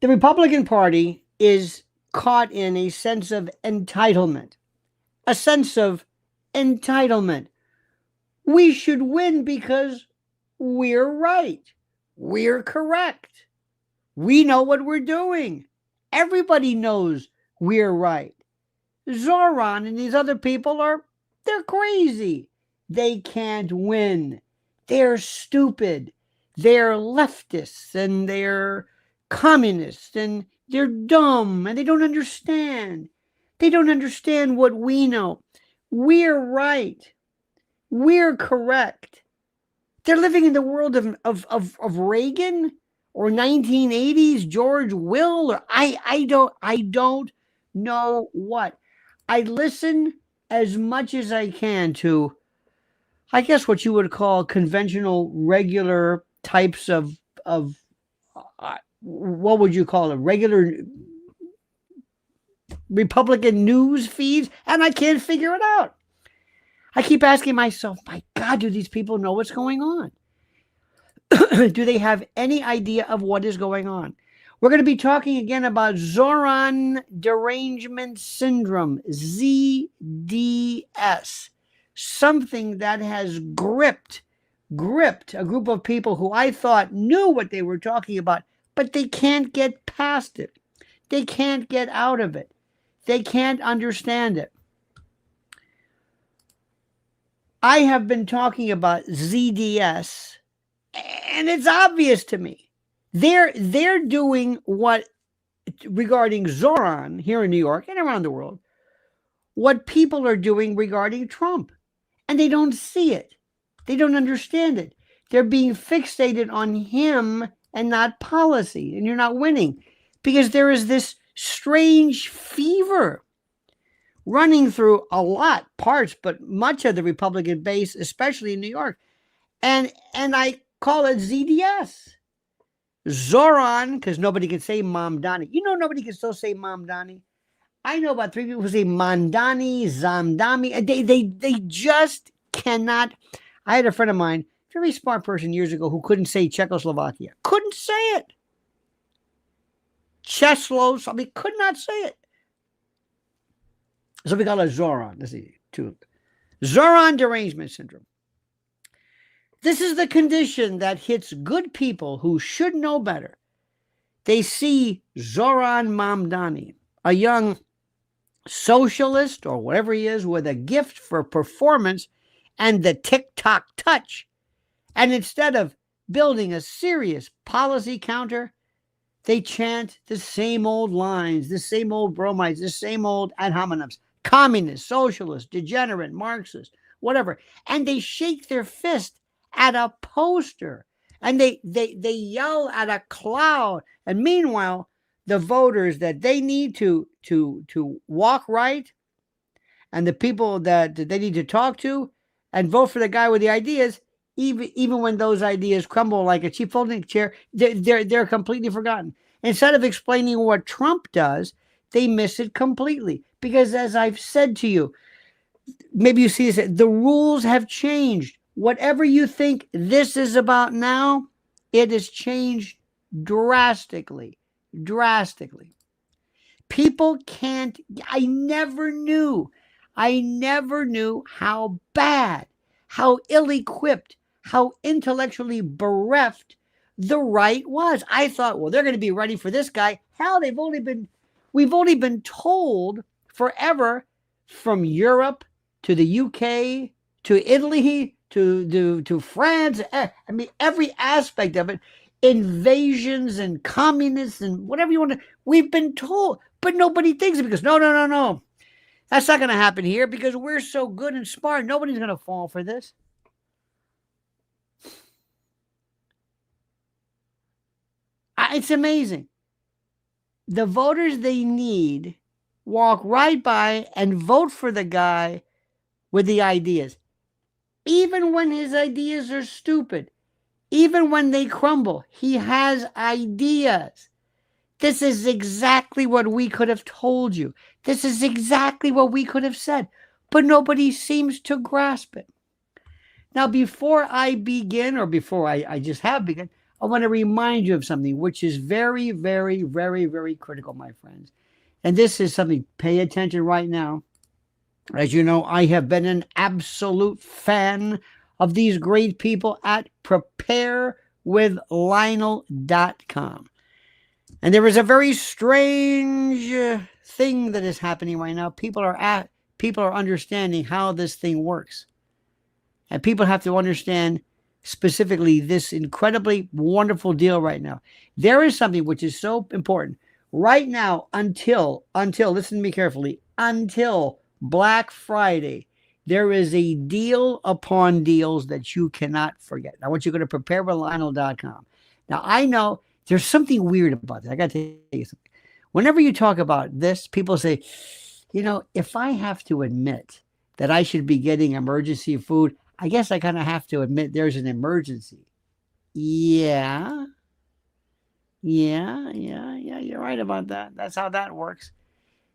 The Republican Party is caught in a sense of entitlement. A sense of entitlement. We should win because we're right. We're correct. We know what we're doing. Everybody knows we're right. Zohran and these other people they're crazy. They can't win. They're stupid. They're leftists and they're communists and they're dumb and they don't understand. They don't understand what we know. We're right. We're correct. They're living in the world of Reagan or 1980s George Will or I don't know what. I listen as much as I can to, I guess, what you would call conventional, regular types of what would you call it? Regular Republican news feeds, and I can't figure it out. I keep asking myself, my God, do these people know what's going on? Do they have any idea of what is going on? We're going to be talking again about Zohran Derangement Syndrome, ZDS, something that has gripped a group of people who I thought knew what they were talking about, but they can't get past it. They can't get out of it. They can't understand it. I have been talking about ZDS, and it's obvious to me. They're doing what, regarding Zohran here in New York and around the world, what people are doing regarding Trump. And they don't see it. They don't understand it. They're being fixated on him and not policy. And you're not winning because there is this strange fever running through parts, but much of the Republican base, especially in New York. And I call it ZDS. Zohran, because nobody can say Mamdani. You know, nobody can still say Mamdani. I know about 3 people who say Mamdani, Zamdani. They just cannot. I had a friend of mine, very smart person years ago, who couldn't say Czechoslovakia. Couldn't say it. Czechoslovakia, could not say it. So we call it Zohran. Let's see, Zohran Derangement Syndrome. This is the condition that hits good people who should know better. They see Zohran Mamdani, a young socialist or whatever he is, with a gift for performance and the TikTok touch. And instead of building a serious policy counter, they chant the same old lines, the same old bromides, the same old ad hominems. Communist, socialist, degenerate, Marxist, whatever. And they shake their fist at a poster and they yell at a cloud. And meanwhile, the voters that they need to walk right and the people that they need to talk to and vote for the guy with the ideas, even when those ideas crumble like a cheap folding chair, they're completely forgotten. Instead of explaining what Trump does, they miss it completely. Because as I've said to you, maybe you see this, the rules have changed. Whatever you think this is about now, it has changed drastically. Drastically. People can't, I never knew how bad, how ill-equipped, how intellectually bereft the right was. I thought, well, they're going to be ready for this guy. Hell, we've only been told forever, from Europe to the UK to Italy to France. I mean, every aspect of it, invasions and communists and whatever you want to. We've been told, but nobody thinks it because no. That's not going to happen here because we're so good and smart. Nobody's going to fall for this. It's amazing. The voters they need walk right by and vote for the guy with the ideas. Even when his ideas are stupid, even when they crumble, he has ideas. This is exactly what we could have told you. This is exactly what we could have said, but nobody seems to grasp it. Now, before I begin, or before I just have begun, I want to remind you of something which is very, very, very, very critical, my friends. And this is something, pay attention right now. As you know, I have been an absolute fan of these great people at preparewithlionel.com. And there is a very strange thing that is happening right now. People are understanding how this thing works. And people have to understand specifically this incredibly wonderful deal right now. There is something which is so important right now until, listen to me carefully, until Black Friday, there is a deal upon deals that you cannot forget. I want you to go to preparewithlionel.com. Now, I know there's something weird about this. I got to tell you something. Whenever you talk about this, people say, you know, if I have to admit that I should be getting emergency food, I guess I kind of have to admit there's an emergency. Yeah, you're right about that. That's how that works.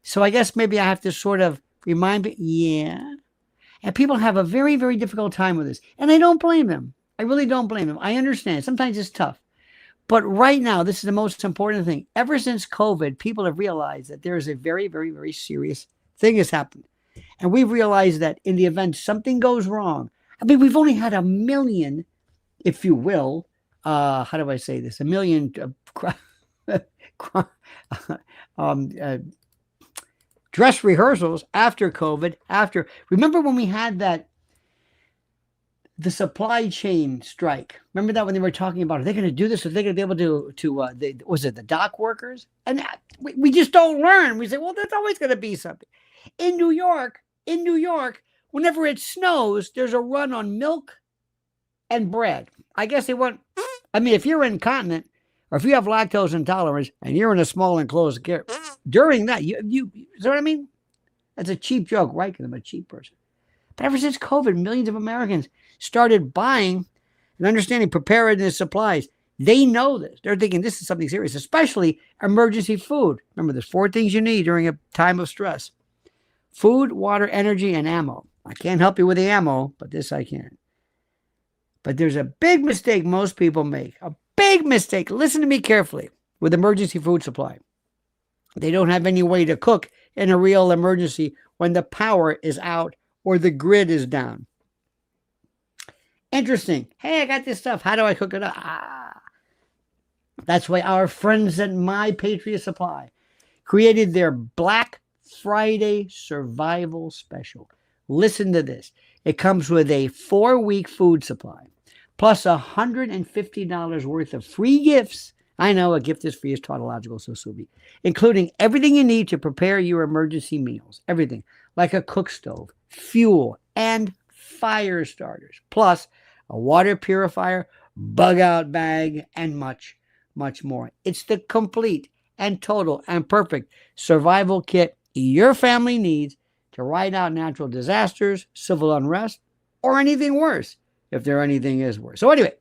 So I guess maybe I have to sort of remind me, yeah. And people have a very, very difficult time with this. And I don't blame them. I really don't blame them. I understand. Sometimes it's tough. But right now, this is the most important thing. Ever since COVID, people have realized that there is a very, very, very serious thing has happened. And we've realized that in the event something goes wrong, I mean, we've only had 1 million, if you will, how do I say this? 1 million dress rehearsals after COVID. Remember when we had the supply chain strike? Remember that when they were talking about, are they going to do this? Are they going to be able to was it the dock workers? And we just don't learn. We say, well, there's always going to be something. In New York, whenever it snows, there's a run on milk and bread. I guess they want, I mean, if you're incontinent or if you have lactose intolerance and you're in a small enclosed care, during that, you know what I mean? That's a cheap joke, right? Because I'm a cheap person. But ever since COVID, millions of Americans started buying and understanding preparedness supplies. They know this. They're thinking this is something serious, especially emergency food. Remember, there's 4 things you need during a time of stress: food, water, energy, and ammo. I can't help you with the ammo, but this I can. But there's a big mistake most people make. A big mistake. Listen to me carefully with emergency food supply. They don't have any way to cook in a real emergency when the power is out or the grid is down. Interesting. Hey, I got this stuff. How do I cook it up? That's why our friends at My Patriot Supply created their Black Friday Survival Special. Listen to this. It comes with a 4-week food supply, plus $150 worth of free gifts. I know a gift is free is tautological, so be, including everything you need to prepare your emergency meals. Everything, like a cook stove, fuel, and fire starters, plus a water purifier, bug out bag, and much, much more. It's the complete and total and perfect survival kit your family needs to ride out natural disasters, civil unrest, or anything worse, if there anything is worse. So anyway,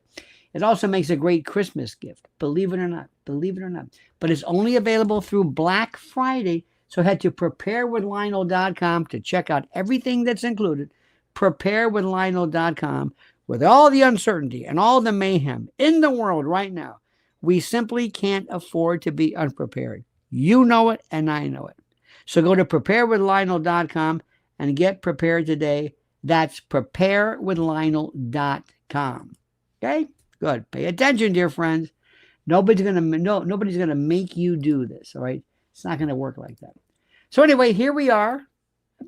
it also makes a great Christmas gift, believe it or not. But it's only available through Black Friday. So head to preparewithlionel.com to check out everything that's included. Preparewithlionel.com. With all the uncertainty and all the mayhem in the world right now, we simply can't afford to be unprepared. You know it, and I know it. So go to preparewithlionel.com and get prepared today. That's preparewithlionel.com. Okay? Good. Pay attention, dear friends. Nobody's gonna make you do this, all right? It's not gonna work like that. So anyway, here we are.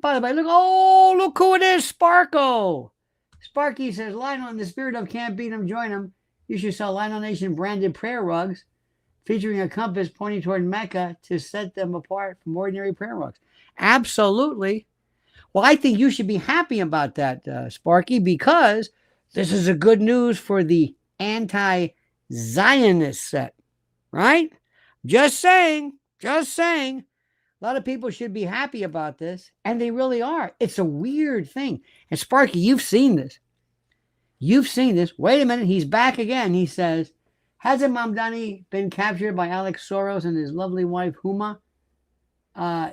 By the way, look who it is, Sparko. Sparky says, Lionel, in the spirit of can't beat 'em, join 'em. You should sell Lionel Nation branded prayer rugs featuring a compass pointing toward Mecca to set them apart from ordinary prayer rugs. Absolutely. Well, I think you should be happy about that, Sparky, because this is a good news for the anti-Zionist set, right? Just saying. A lot of people should be happy about this, and they really are. It's a weird thing. And Sparky, you've seen this. Wait a minute, he's back again. He says, hasn't Mamdani been captured by Alex Soros and his lovely wife, Huma?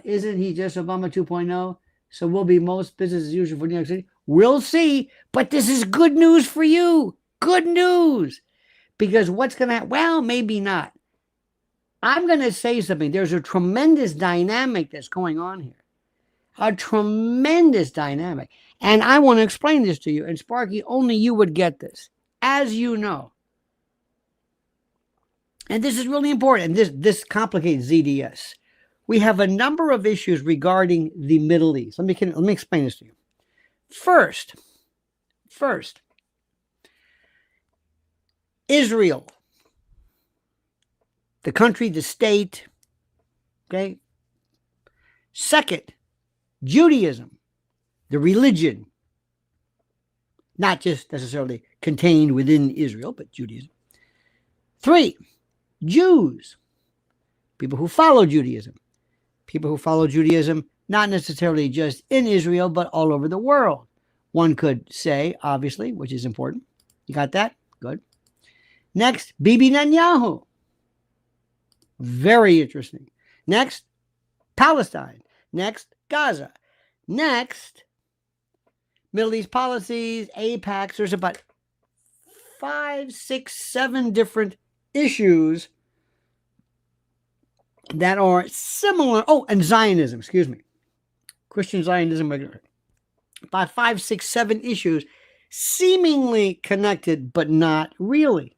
Isn't he just Obama 2.0? So will be most business as usual for New York City. We'll see, but this is good news for you. Good news. Because what's going to happen? Well, maybe not. I'm going to say something. There's a tremendous dynamic that's going on here. A tremendous dynamic. And I want to explain this to you. And Sparky, only you would get this. As you know. And this is really important. And this complicates ZDS. We have a number of issues regarding the Middle East. Let me explain this to you. First, Israel, the country, the state, okay? Second, Judaism, the religion, not just necessarily contained within Israel, but Judaism. 3, Jews, people who follow Judaism. People who follow Judaism, not necessarily just in Israel, but all over the world. One could say, obviously, which is important. You got that? Good. Next, Bibi Netanyahu. Very interesting. Next, Palestine. Next, Gaza. Next, Middle East policies, AIPAC. There's about 5, 6, 7 different issues that are similar. Oh, and Zionism, excuse me. Christian Zionism. About 5, 6, 7 issues seemingly connected, but not really.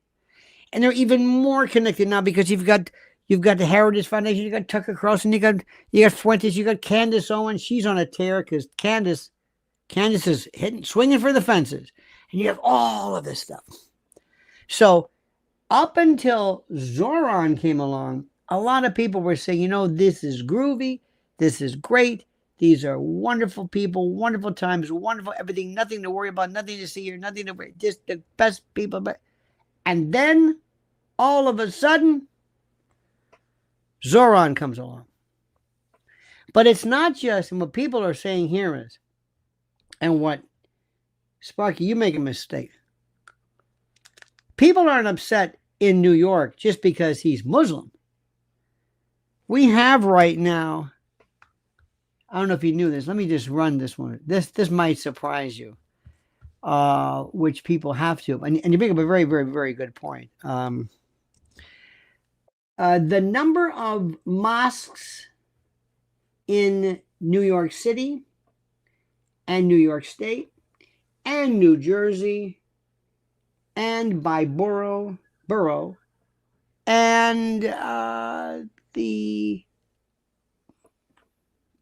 And they're even more connected now because you've got the Heritage Foundation, you got Tucker Carlson, you got Fuentes, you got Candace Owens. She's on a tear because Candace is swinging for the fences. And you have all of this stuff. So up until Zohran came along, a lot of people were saying, this is groovy, this is great, these are wonderful people, wonderful times, wonderful everything, nothing to worry about, nothing to see here, nothing to worry, just the best people. And then, all of a sudden, Zohran comes along. But it's not just, and what people are saying here is, and what, Sparky, you make a mistake. People aren't upset in New York just because he's Muslim. We have right now, I don't know if you knew this. Let me just run this one. This might surprise you, which people have to. And you bring up a very, very, very good point. The number of mosques in New York City and New York State and New Jersey and by borough and the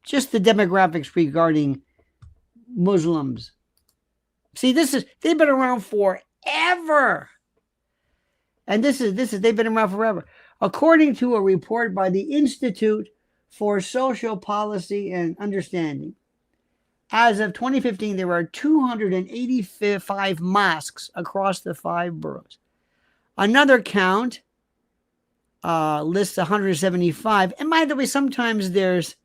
demographics regarding Muslims. See, they've been around forever. And they've been around forever. According to a report by the Institute for Social Policy and Understanding, as of 2015, there are 285 mosques across the 5 boroughs. Another count lists 175. And by the way, sometimes there's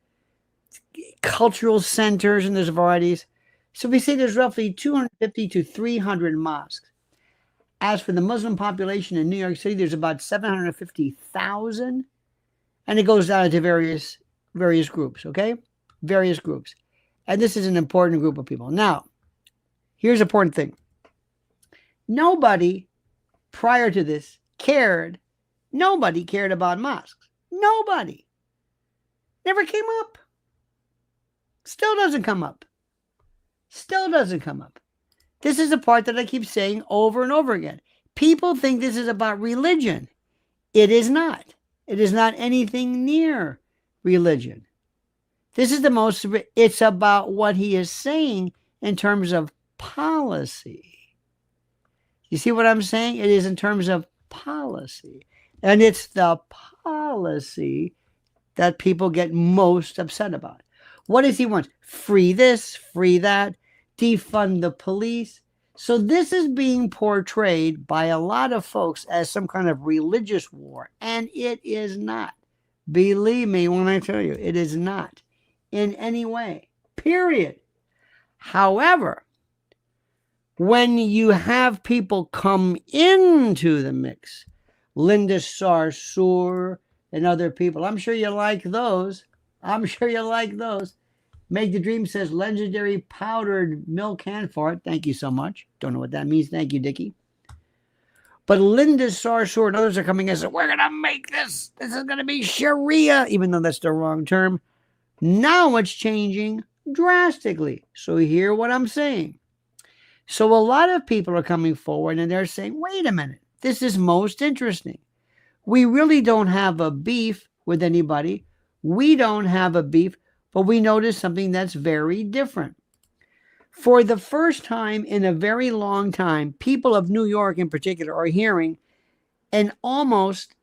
cultural centers and there's varieties. So we say there's roughly 250 to 300 mosques. As for the Muslim population in New York City, there's about 750,000. And it goes down into various groups, okay? Various groups. And this is an important group of people. Now, here's an important thing. Nobody prior to this cared about mosques. Nobody. Never came up. Still doesn't come up. This is the part that I keep saying over and over again. People think this is about religion. It is not. It is not anything near religion. It's about what he is saying in terms of policy. You see what I'm saying? It is in terms of policy. And it's the policy that people get most upset about. What does he want? Free this, free that, defund the police. So this is being portrayed by a lot of folks as some kind of religious war, and it is not. Believe me when I tell you, it is not in any way, period. However, when you have people come into the mix, Linda Sarsour and other people, I'm sure you like those. Make the Dream says legendary powdered milk hand fart. Thank you so much. Don't know what that means. Thank you, Dickie. But Linda Sarsour and others are coming and saying, we're going to make this. This is going to be Sharia, even though that's the wrong term. Now it's changing drastically. So hear what I'm saying. So a lot of people are coming forward and they're saying, wait a minute, this is most interesting. We really don't have a beef with anybody. We don't have a beef, but we notice something that's very different. For the first time in a very long time, people of New York in particular are hearing an almost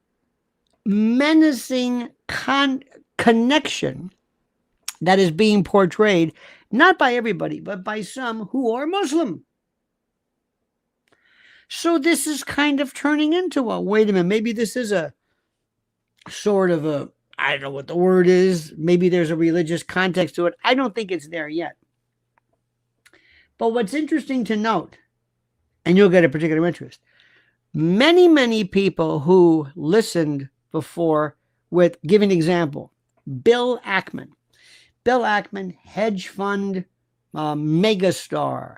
menacing connection that is being portrayed, not by everybody, but by some who are Muslim. So this is kind of turning into a, wait a minute, maybe this is a sort of a, I don't know what the word is. Maybe there's a religious context to it. I don't think it's there yet. But what's interesting to note, and you'll get a particular interest, many people who listened before with, give an example, Bill Ackman. Bill Ackman, hedge fund megastar,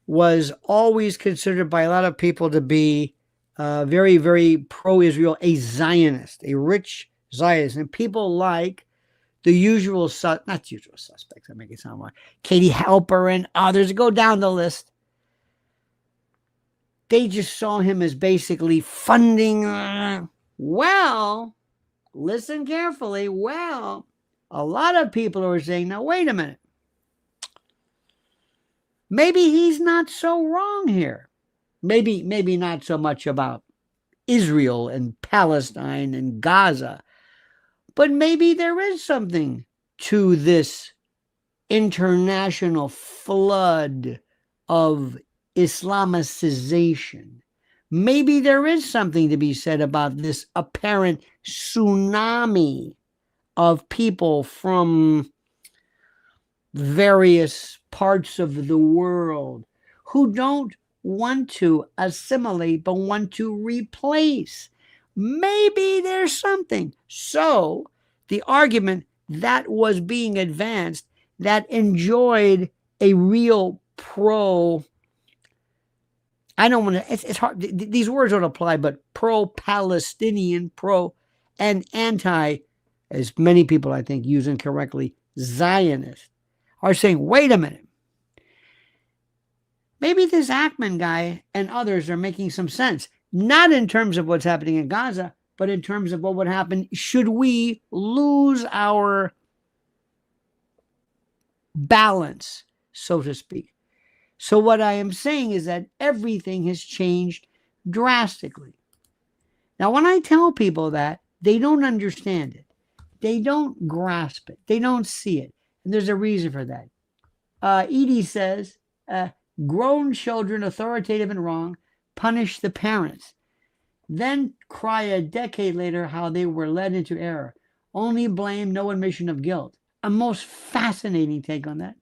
was always considered by a lot of people to be very pro-Israel, a rich Zionist. And people like the usual, not usual suspects, I make it sound like Katie Halper and others, go down the list. They just saw him as basically funding, well, listen carefully, well, a lot of people are saying, now, wait a minute. Maybe he's not so wrong here. Maybe not so much about Israel and Palestine and Gaza, but maybe there is something to this international flood of Islamicization. Maybe there is something to be said about this apparent tsunami of people from various parts of the world who don't want to assimilate but want to replace. Maybe there's something. So the argument that was being advanced that enjoyed a real I don't want to, it's hard, these words don't apply, but pro-Palestinian, pro and anti, as many people I think use incorrectly, Zionist, are saying, wait a minute. Maybe this Ackman guy and others are making some sense, not in terms of what's happening in Gaza, but in terms of what would happen should we lose our balance, so to speak. So what I am saying is that everything has changed drastically. Now, when I tell people that, they don't understand it. They don't grasp it. They don't see it. And there's a reason for that. Edie says, grown children, authoritative and wrong, punish the parents. Then cry a decade later how they were led into error. Only blame, no admission of guilt. A most fascinating take on that.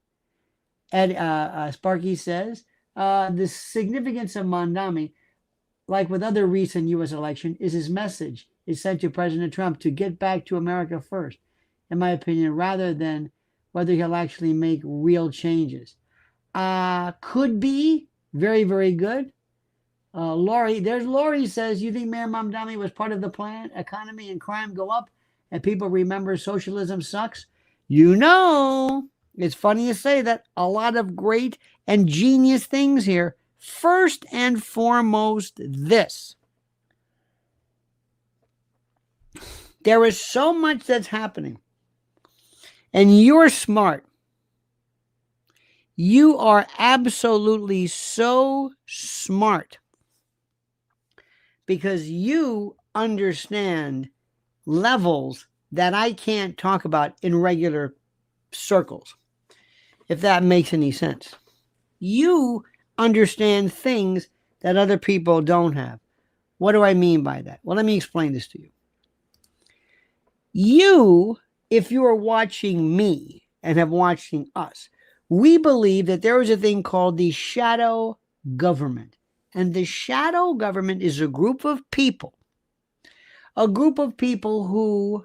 Ed Sparky says, the significance of Mamdani, like with other recent U.S. election, is his message is sent to President Trump to get back to America first, in my opinion, rather than whether he'll actually make real changes. Could be very good. Laurie says, you think Mayor Mamdani was part of the plan? Economy and crime go up and people remember socialism sucks? You know, it's funny to say that a lot of great and genius things here. First and foremost, this. There is so much that's happening. And you're smart. You are absolutely so smart. Because you understand levels that I can't talk about in regular circles, if that makes any sense. You understand things that other people don't have. What do I mean by that? Well, let me explain this to you. You, if you are watching me and have watching us, we believe that there is a thing called the shadow government. And the shadow government is a group of people who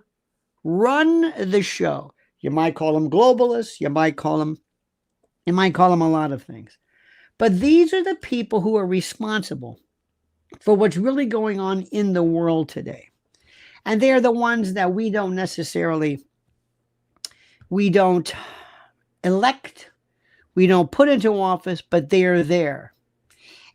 run the show. You might call them globalists. You might call them a lot of things. But these are the people who are responsible for what's really going on in the world today. And they are the ones that we don't elect, we don't put into office, but they are there.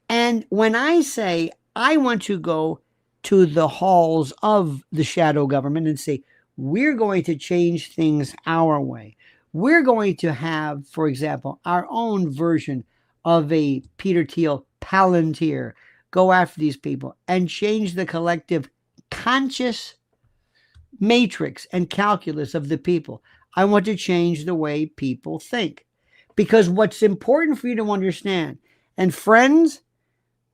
And when I say I want to go to the halls of the shadow government and say, we're going to change things our way. We're going to have, for example, our own version of a Peter Thiel Palantir, go after these people and change the collective conscious matrix and calculus of the people. I want to change the way people think. Because what's important for you to understand, and friends,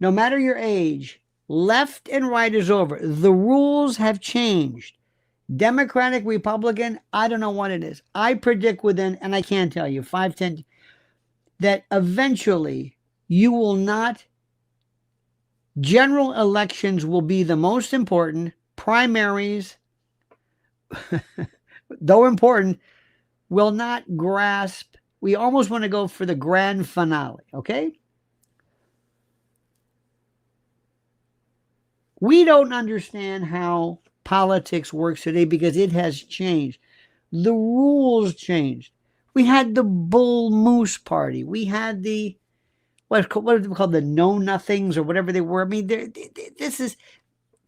no matter your age, left and right is over. The rules have changed. Democratic, Republican, I don't know what it is. I predict within, and I can't tell you, 5, 10, that eventually you will not, general elections will be the most important, primaries, though important, will not grasp. We almost want to go for the grand finale, okay? We don't understand how politics works today because it has changed. The rules changed. We had the Bull Moose Party. We had the, what are they called, the know-nothings or whatever they were. I mean, this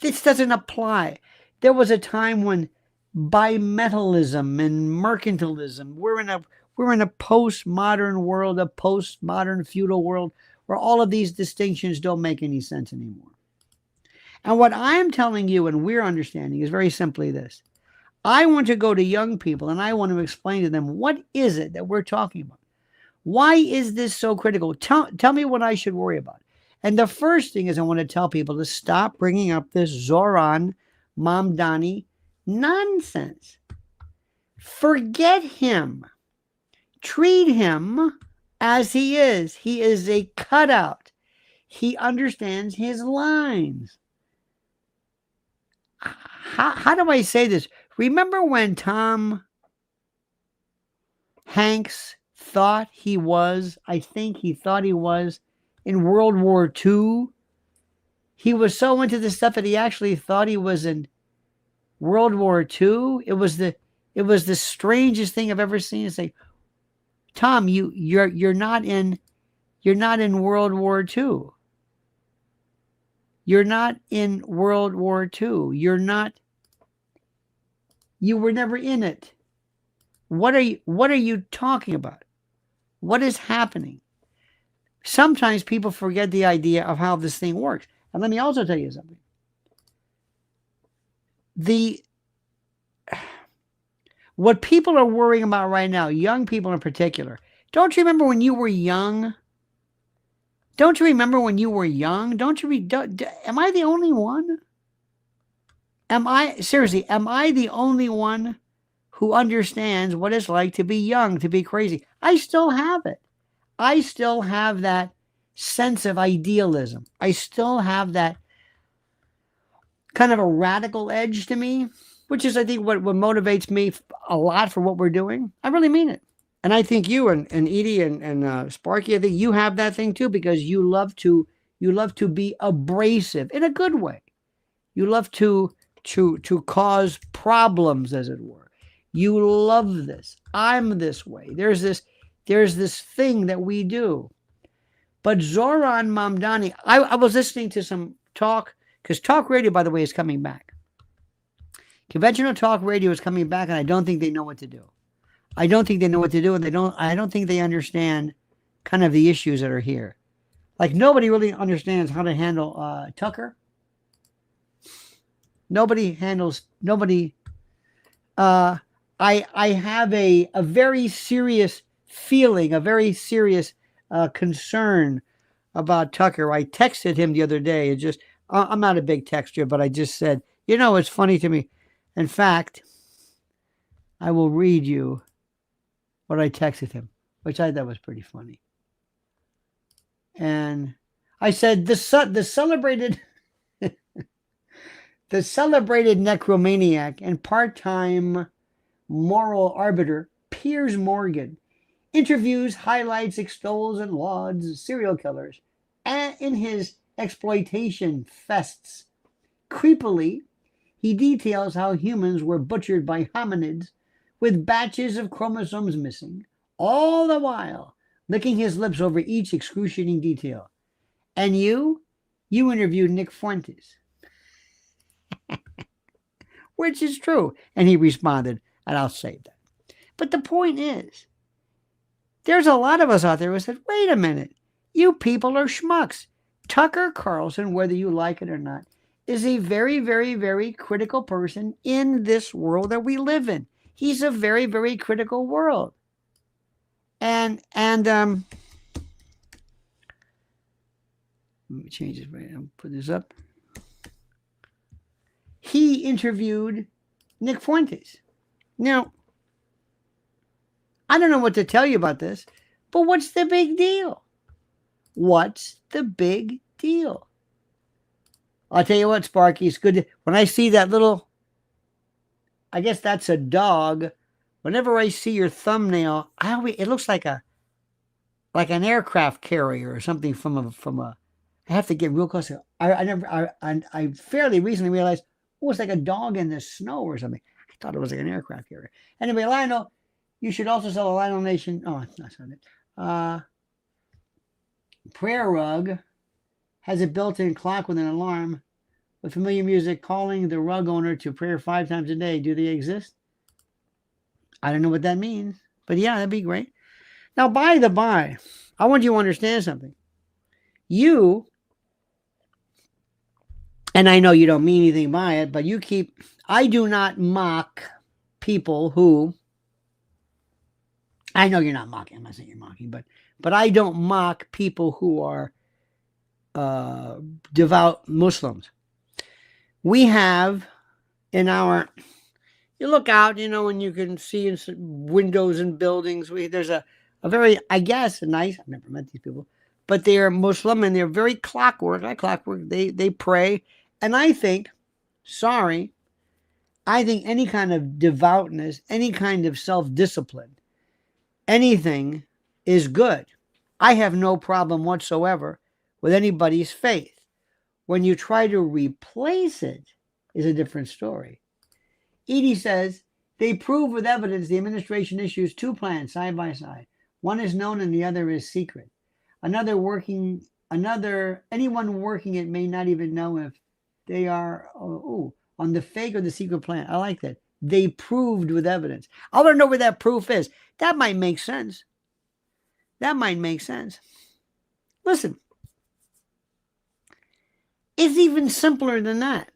doesn't apply. There was a time when bimetallism and mercantilism, we're in a postmodern world, a postmodern feudal world, where all of these distinctions don't make any sense anymore. And what I'm telling you and we're understanding is very simply this. I want to go to young people and I want to explain to them, what is it that we're talking about? Why is this so critical? Tell me what I should worry about. And the first thing is I want to tell people to stop bringing up this Zohran Mamdani nonsense. Forget him. Treat him as he is. He is a cutout. He understands his lines. How do I say this? Remember when Tom Hanks thought he was, I think he thought he was in World War II? He was so into this stuff that he actually thought he was in World War II. It was the strangest thing I've ever seen. It's like, Tom, you're not in World War II. You're not in World War II. You were never in it. What are you talking about? What is happening? Sometimes people forget the idea of how this thing works. And let me also tell you something. What people are worrying about right now, young people in particular, don't you remember when you were young? Don't you remember when you were young? Am I the only one? Am I the only one who understands what it's like to be young, to be crazy? I still have it. I still have that sense of idealism. I still have that kind of a radical edge to me, which is, I think, what motivates me a lot for what we're doing. I really mean it. And I think you and Edie and Sparky, I think you have that thing too, because you love to be abrasive in a good way. You love to cause problems, as it were. You love this. I'm this way. There's this thing that we do. But Zohran Mamdani, I was listening to some talk, because talk radio, by the way, is coming back. Conventional talk radio is coming back, and I don't think they know what to do. I don't think they know what to do, and I don't think they understand kind of the issues that are here. Like, nobody really understands how to handle Tucker. I have a very serious feeling, a very serious concern about Tucker. I texted him the other day. I'm not a big texter, but I just said, it's funny to me. In fact, I will read you what I texted him, which I thought was pretty funny. And I said, the celebrated necromaniac and part-time moral arbiter Piers Morgan interviews, highlights, extols, and lauds serial killers in his exploitation fests. Creepily, he details how humans were butchered by hominids with batches of chromosomes missing, all the while licking his lips over each excruciating detail. And you interviewed Nick Fuentes, which is true. And he responded, and I'll save that. But the point is, there's a lot of us out there who said, wait a minute, you people are schmucks. Tucker Carlson, whether you like it or not, is a very, very, very critical person in this world that we live in. He's a very, very critical world. And let me change this right now. Put this up. He interviewed Nick Fuentes. Now, I don't know what to tell you about this, but what's the big deal? What's the big deal? I'll tell you what, Sparky, it's good. When I see that little, I guess that's a dog. Whenever I see your thumbnail, it looks like an aircraft carrier or something from a. I have to get real close. I fairly recently realized, it's like a dog in the snow or something. I thought it was like an aircraft carrier. Anyway, Lionel, you should also sell a Lionel Nation. Oh, that's not it. Prayer Rug has a built-in clock with an alarm with familiar music calling the rug owner to prayer 5 times a day. Do they exist? I don't know what that means, but yeah, that'd be great. Now, by the by, I want you to understand something. You, and I know you don't mean anything by it, but I do not mock people who, I know you're not mocking, I'm not saying you're mocking, but I don't mock people who are devout Muslims. We have in our, you look out, and you can see in windows and buildings, there's a very, I guess, nice, I've never met these people, but they're Muslim and they're very like clockwork. They pray. And I think any kind of devoutness, any kind of self-discipline, anything is good. I have no problem whatsoever with anybody's faith. When you try to replace it is a different story. Edie says, they prove with evidence the administration issues 2 plans side by side. One is known and the other is secret. Anyone working it may not even know if they are on the fake or the secret plan. I like that. They proved with evidence. I want to know where that proof is. That might make sense. Listen, it's even simpler than that.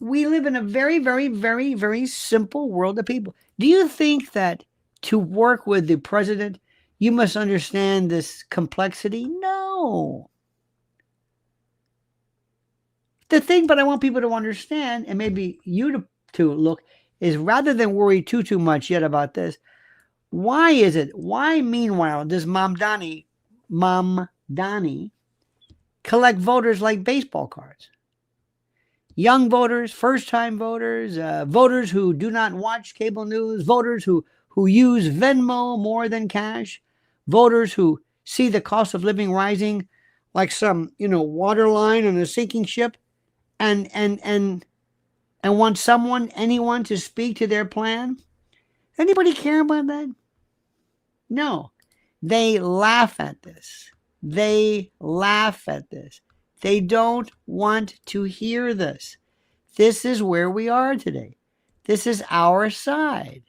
We live in a very, very, very, very simple world of people. Do you think that to work with the president, you must understand this complexity? No. The thing, but I want people to understand, and maybe you to look, is rather than worry too much yet about this, why meanwhile does Mamdani collect voters like baseball cards? Young voters, first-time voters, voters who do not watch cable news, voters who use Venmo more than cash, voters who see the cost of living rising like some, water line on a sinking ship, and want anyone to speak to their plan. Anybody care about that? No. They laugh at this. They don't want to hear this. This is where we are today. This is our side.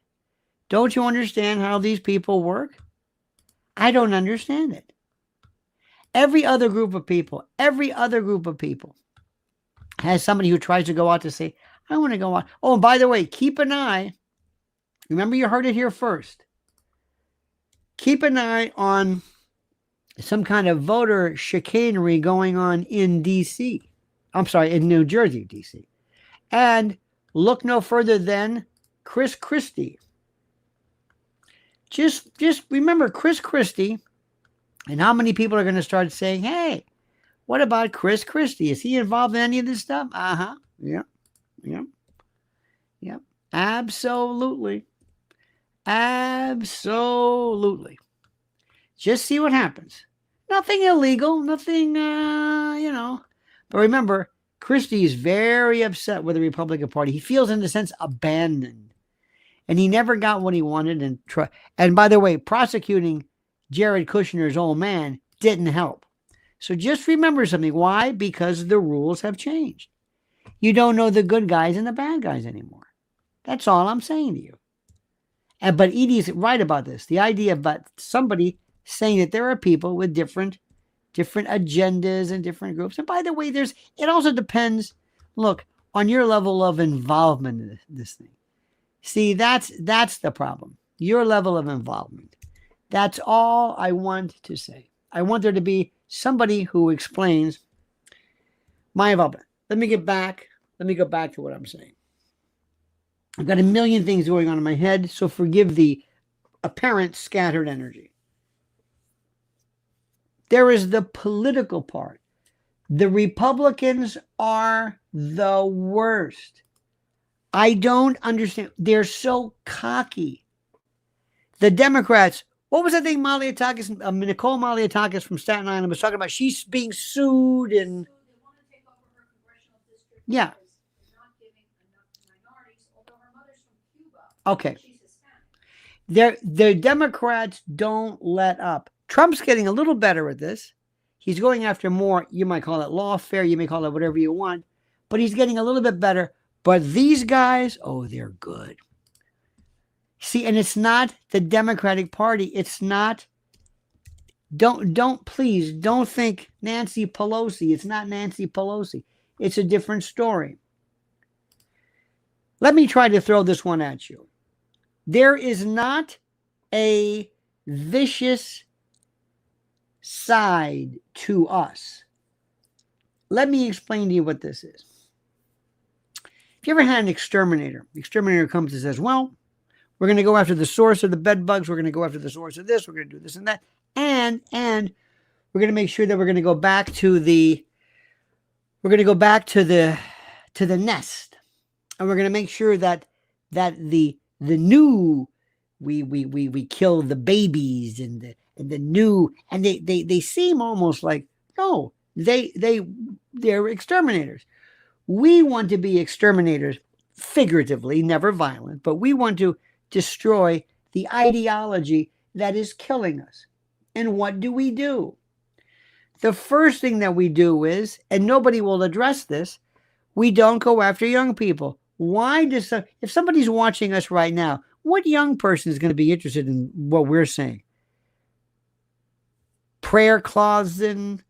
Don't you understand how these people work? I don't understand it. Every other group of people has somebody who tries to go out to say, I want to go out. Oh, and by the way, keep an eye. Remember, you heard it here first. Keep an eye on some kind of voter chicanery going on in D.C. I'm sorry, in New Jersey, D.C. And look no further than Chris Christie. Just remember Chris Christie, and how many people are going to start saying, hey, what about Chris Christie? Is he involved in any of this stuff? Yep. Absolutely. Just see what happens. Nothing illegal, nothing, you know. But remember, Christie is very upset with the Republican Party. He feels, in a sense, abandoned. And he never got what he wanted. And by the way, prosecuting Jared Kushner's old man didn't help. So just remember something. Why? Because the rules have changed. You don't know the good guys and the bad guys anymore. That's all I'm saying to you. But Edie's right about this. The idea about somebody saying that there are people with different agendas and different groups. And by the way, it also depends, look, on your level of involvement in this thing. See, that's the problem. Your level of involvement. That's all I want to say. I want there to be somebody who explains my involvement. Let me go back to what I'm saying. I've got a million things going on in my head, so forgive the apparent scattered energy. There is the political part. The Republicans are the worst. I don't understand. They're so cocky. The Democrats, what was that thing Nicole Malliotakis from Staten Island was talking about? She's being sued and... Yeah. Okay. The Democrats don't let up. Trump's getting a little better at this. He's going after more, you might call it lawfare, you may call it whatever you want, but he's getting a little bit better. But these guys, oh, they're good. See, and it's not the Democratic Party. It's not, please don't think Nancy Pelosi. It's not Nancy Pelosi. It's a different story. Let me try to throw this one at you. There is not a vicious side to us. Let me explain to you what this is. If you ever had an exterminator, the exterminator comes and says, well, we're going to go after the source of the bed bugs. We're going to go after the source of this. We're going to do this and that. And we're going to make sure that we're going to go back to the nest. And we're going to make sure that the new, we kill the babies and the new, and they seem almost like, no, they're exterminators. We want to be exterminators, figuratively, never violent, but we want to destroy the ideology that is killing us. And what do? The first thing that we do is, and nobody will address this, we don't go after young people. Why if somebody's watching us right now, what young person is going to be interested in what we're saying? Prayer cloths and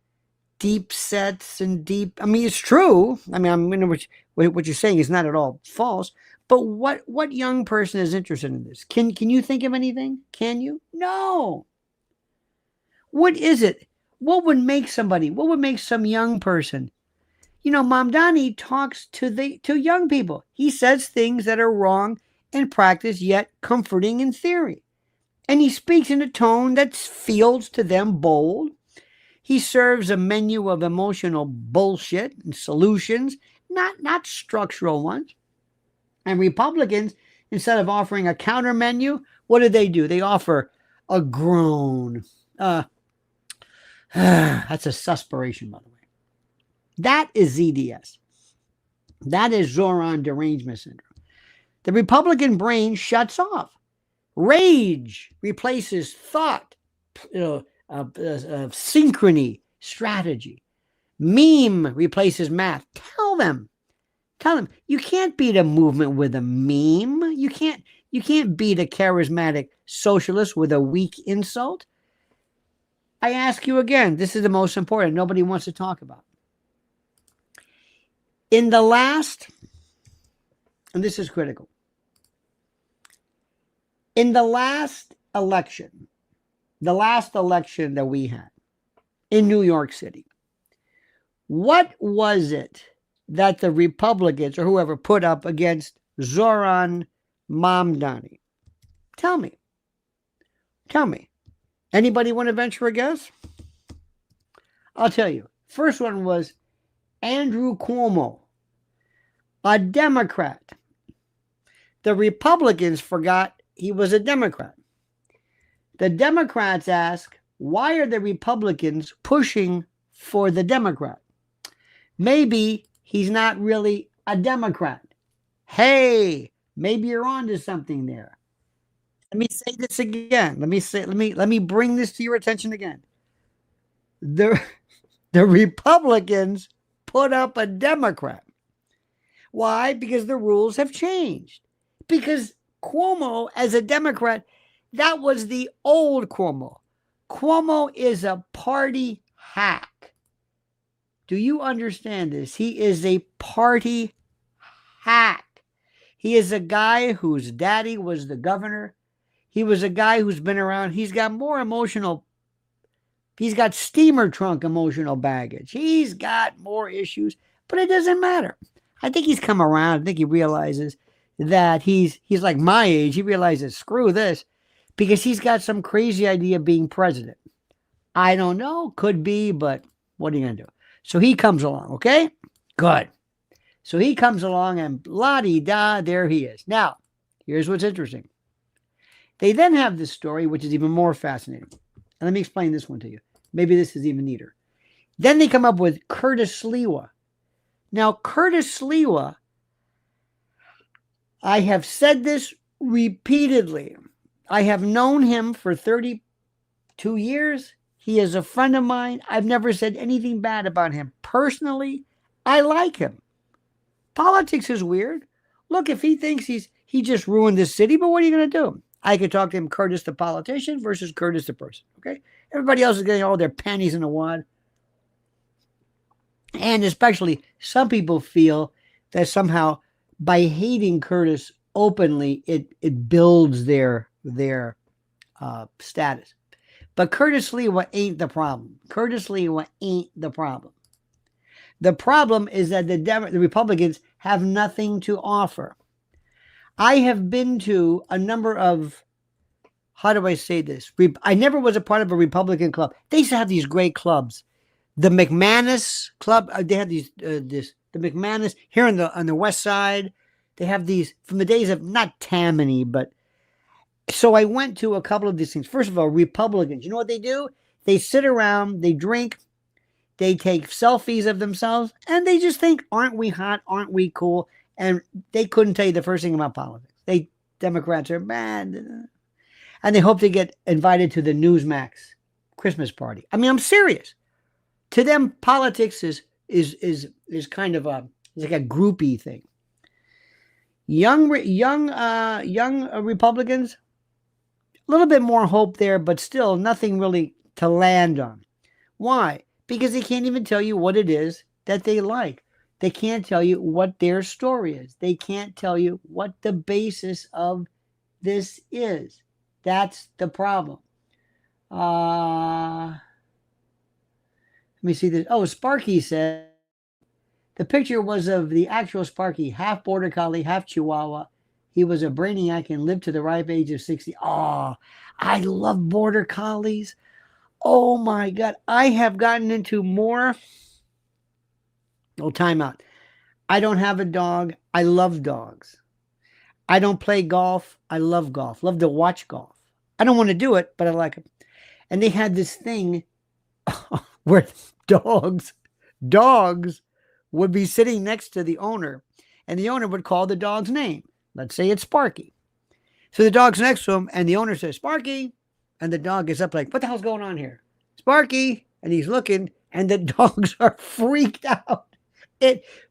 deep sets and I mean, it's true. I mean, what you're saying is not at all false. But what young person is interested in this? Can you think of anything? Can you? No. What is it? What would make some young person? You know, Mamdani talks to young people. He says things that are wrong in practice, yet comforting in theory. And he speaks in a tone that feels to them bold. He serves a menu of emotional bullshit and solutions, not structural ones. And Republicans, instead of offering a counter menu, what do? They offer a groan. That's a suspiration, by the way. That is ZDS. That is Zohran Derangement Syndrome. The Republican brain shuts off. Rage replaces thought, synchrony, strategy. Meme replaces math. Tell them, you can't beat a movement with a meme. You can't beat a charismatic socialist with a weak insult. I ask you again, this is the most important. Nobody wants to talk about. In the last, and this is critical, in the last election that we had in New York City, what was it that the Republicans or whoever put up against Zohran Mamdani? Tell me. Anybody want to venture a guess? I'll tell you. First one was Andrew Cuomo, a Democrat. The Republicans forgot he was a Democrat. The Democrats asked, why are the Republicans pushing for the Democrat? Maybe he's not really a Democrat. Hey, maybe you're onto something there. Let me say this again. Let me bring this to your attention again. The Republicans put up a Democrat. Why? Because the rules have changed. Because Cuomo, as a Democrat, that was the old Cuomo. Cuomo is a party hack. Do you understand this? He is a party hack. He is a guy whose daddy was the governor. He was a guy who's been around. He's got more emotional. He's got steamer trunk emotional baggage. He's got more issues, but it doesn't matter. I think he's come around. I think he realizes that he's like my age. He realizes, screw this, because he's got some crazy idea of being president. I don't know. Could be, but what are you going to do? So he comes along, okay? Good. So he comes along and la-di-da, there he is. Now, here's what's interesting. They then have this story, which is even more fascinating. And let me explain this one to you. Maybe this is even neater. Then they come up with Curtis Sliwa. Now, Curtis Sliwa, I have said this repeatedly. I have known him for 32 years. He is a friend of mine. I've never said anything bad about him. Personally, I like him. Politics is weird. Look, if he thinks he just ruined this city, but what are you going to do? I could talk to him, Curtis the politician versus Curtis the person, okay? Everybody else is getting all their panties in a wad. And especially some people feel that somehow by hating Curtis openly, it builds their status. But Curtis Sliwa ain't the problem. Curtis Sliwa ain't the problem. The problem is that the Republicans have nothing to offer. I have been to a number of, how do I say this? I never was a part of a Republican club. They used to have these great clubs. The McManus Club, they had these, the McManus here on the west side. They have these from the days of not Tammany, but so I went to a couple of these things. First of all, Republicans, you know what they do? They sit around, they drink, they take selfies of themselves, and they just think, aren't we hot? Aren't we cool? And they couldn't tell you the first thing about politics. Democrats are bad. And they hope to get invited to the Newsmax Christmas party. I mean, I'm serious. To them, politics is kind of like a groupie thing. Young Republicans, a little bit more hope there, but still nothing really to land on. Why? Because they can't even tell you what it is that they like. They can't tell you what their story is. They can't tell you what the basis of this is. That's the problem. Let me see this. Oh, Sparky said the picture was of the actual Sparky, half Border Collie, half Chihuahua. He was a brainiac and lived to the ripe age of 60. Oh, I love Border Collies. Oh my God. I have gotten into more. Oh, time out. I don't have a dog. I love dogs. I don't play golf. I love golf. Love to watch golf. I don't want to do it, but I like it. And they had this thing where dogs would be sitting next to the owner, and the owner would call the dog's name. Let's say it's Sparky. So the dog's next to him, and the owner says, Sparky. And the dog is up like, what the hell's going on here? Sparky. And he's looking, and the dogs are freaked out.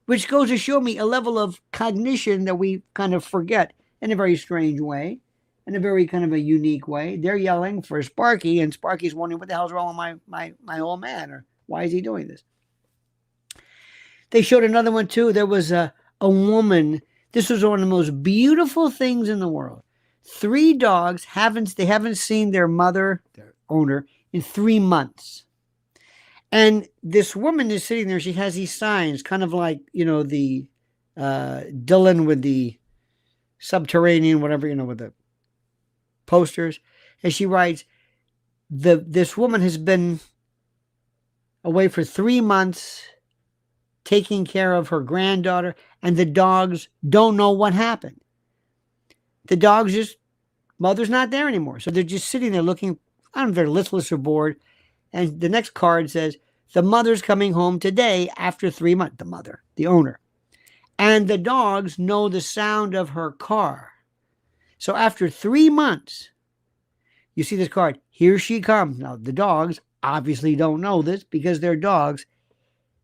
Which goes to show me a level of cognition that we kind of forget in a very strange way, in a very kind of a unique way. They're yelling for Sparky, and Sparky's wondering, what the hell's wrong with my old man? Or why is he doing this? They showed another one too. There was a woman. This was one of the most beautiful things in the world. 3 dogs they haven't seen their mother, their owner, in 3 months. And this woman is sitting there. She has these signs, kind of like, the Dylan with the subterranean, whatever, with the posters. And she writes, this woman has been away for 3 months, taking care of her granddaughter, and the dogs don't know what happened. The dogs mother's not there anymore. So they're just sitting there looking I don't know if they're listless or bored. And the next card says, the mother's coming home today after 3 months. The mother, the owner. And the dogs know the sound of her car. So after 3 months, you see this card. Here she comes. Now, the dogs obviously don't know this because they're dogs.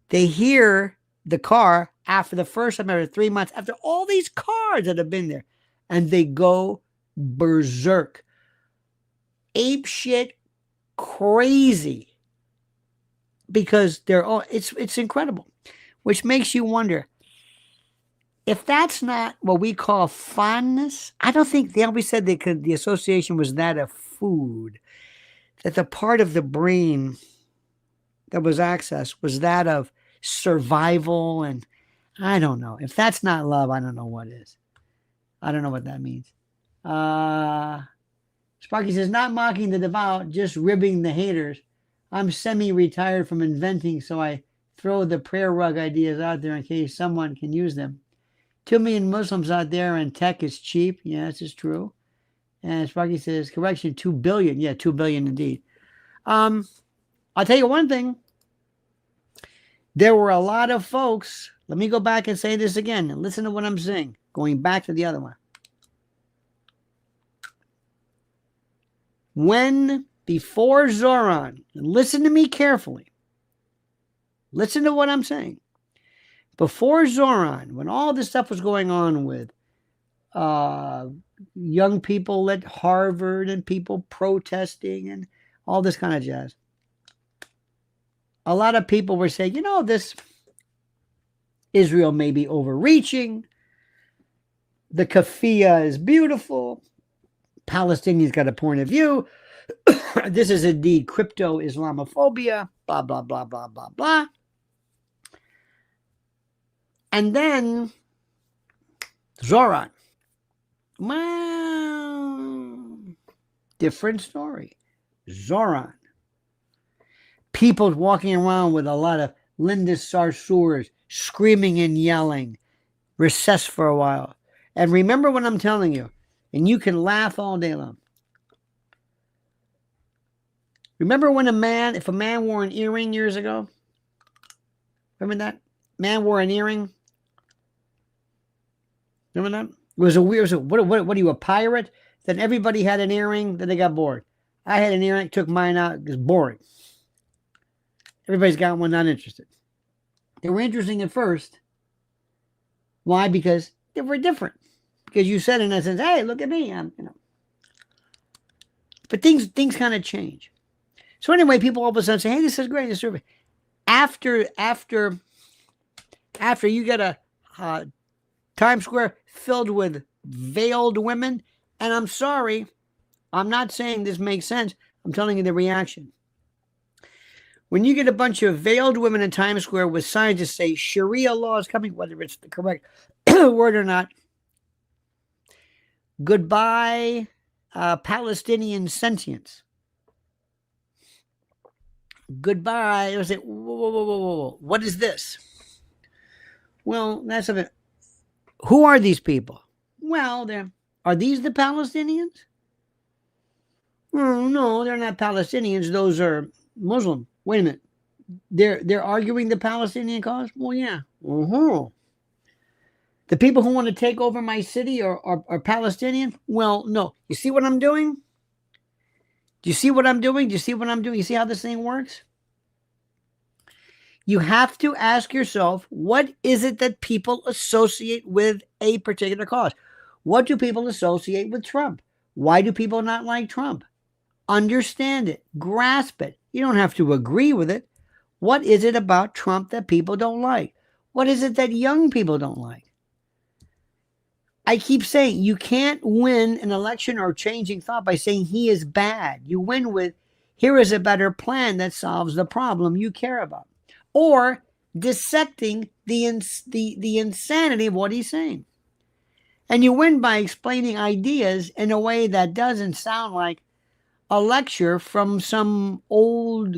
They hear the car after the first time, after 3 months, after all these cars that have been there. And they go berserk. Ape shit crazy. Because they're all, it's incredible. Which makes you wonder, if that's not what we call fondness, I don't think they always said the association was that of food, that the part of the brain that was accessed was that of survival. And I don't know. If that's not love, I don't know what is. I don't know what that means. Sparky says, not mocking the devout, just ribbing the haters. I'm semi-retired from inventing, so I throw the prayer rug ideas out there in case someone can use them. 2 million Muslims out there and tech is cheap. Yes, it's true. And Sparky says, correction, 2 billion. Yeah, 2 billion indeed. I'll tell you one thing. There were a lot of folks. Let me go back and say this again. And listen to what I'm saying. Going back to the other one. Before Zohran, and listen to me carefully. Listen to what I'm saying. Before Zohran, when all this stuff was going on with young people at Harvard and people protesting and all this kind of jazz, a lot of people were saying, you know, this Israel may be overreaching. The kafia is beautiful. Palestinians got a point of view. This is indeed crypto-Islamophobia. Blah, blah, blah, blah, blah, blah. And then Zohran. Well, different story. Zohran. People walking around with a lot of Linda Sarsours screaming and yelling. Recess for a while. And remember what I'm telling you. And you can laugh all day long. Remember when if a man wore an earring years ago? Remember that? Man wore an earring. Remember that? It was a weird, what are you, a pirate? Then everybody had an earring, then they got bored. I had an earring, took mine out, it was boring. Everybody's got one, not interested. They were interesting at first. Why? Because they were different. Because you said in essence, hey, look at me. But things kind of change. So anyway, people all of a sudden say, hey, this is great. This is after you get a Times Square filled with veiled women, and I'm sorry, I'm not saying this makes sense. I'm telling you the reaction. When you get a bunch of veiled women in Times Square with signs that say Sharia law is coming, whether it's the correct word or not, goodbye, Palestinian sentience. Goodbye. It was like, whoa. What is this? Well, that's a bit. Who are these people? Well, are these the Palestinians? No, they're not Palestinians. Those are Muslim. Wait a minute. They're arguing the Palestinian cause? Well, yeah. The people who want to take over my city are Palestinian? Well, no. You see what I'm doing? Do you see what I'm doing? You see how this thing works? You have to ask yourself, what is it that people associate with a particular cause? What do people associate with Trump? Why do people not like Trump? Understand it. Grasp it. You don't have to agree with it. What is it about Trump that people don't like? What is it that young people don't like? I keep saying you can't win an election or changing thought by saying he is bad. You win with, here is a better plan that solves the problem you care about. Or dissecting the insanity of what he's saying. And you win by explaining ideas in a way that doesn't sound like a lecture from some old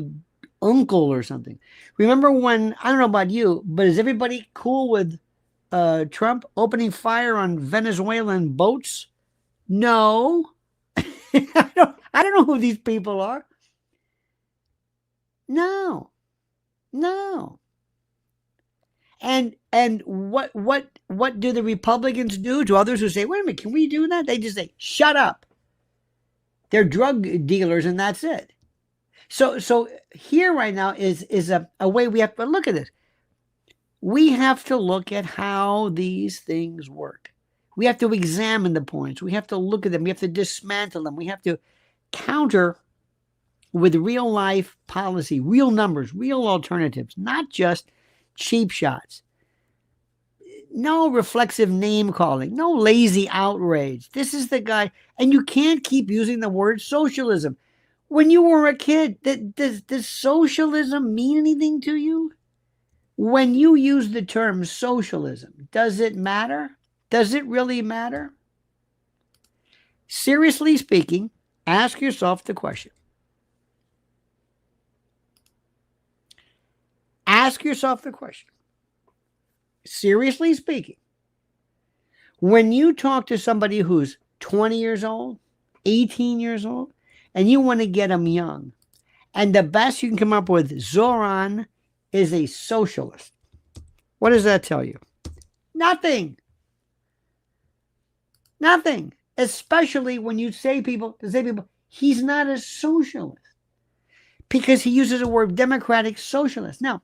uncle or something. Remember when, I don't know about you, but is everybody cool with Trump opening fire on Venezuelan boats? No. I don't know who these people are. No. And what do the Republicans do to others who say, wait a minute, can we do that? They just say, shut up. They're drug dealers and that's it. So here right now is a way we have to look at this. We have to look at how these things work. We have to examine the points. We have to look at them. We have to dismantle them. We have to counter with real life policy, real numbers, real alternatives, not just cheap shots. No reflexive name calling, no lazy outrage. This is the guy, and you can't keep using the word socialism. When you were a kid, does socialism mean anything to you? When you use the term socialism, does it matter? Does it really matter? Seriously speaking, ask yourself the question. Ask yourself the question. Seriously speaking, when you talk to somebody who's 20 years old, 18 years old, and you want to get them young, and the best you can come up with, Zohran is a socialist. What does that tell you? Nothing. Nothing. Especially when you say people, he's not a socialist. Because he uses the word democratic socialist. Now,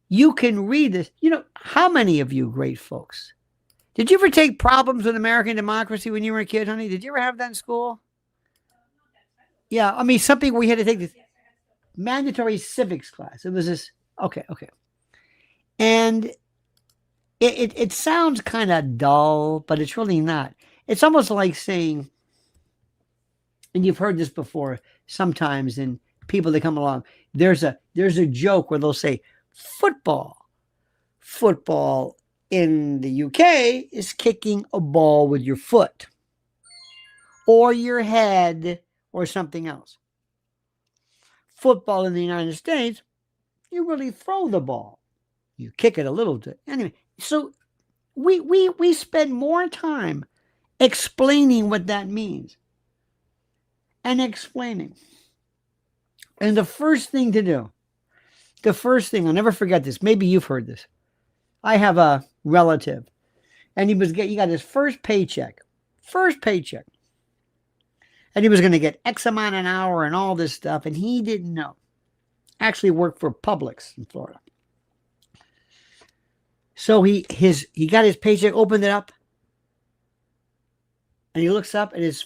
you can read this. You know, how many of you great folks, did you ever take problems with American democracy when you were a kid, honey? Did you ever have that in school? Yeah, I mean, something we had to take this mandatory civics class. It was this, okay. And it sounds kind of dull, but it's really not. It's almost like saying, and you've heard this before sometimes in people that come along, there's a joke where they'll say, football in the UK is kicking a ball with your foot or your head or something else. Football in the United States, you really throw the ball. You kick it a little bit. Anyway, so we spend more time explaining what that means and explaining. And the first thing to do, I'll never forget this. Maybe you've heard this. I have a relative, and he got his first paycheck. And he was going to get X amount an hour and all this stuff, and he didn't know. Actually worked for Publix in Florida. So he got his paycheck, opened it up, and he looks up, and his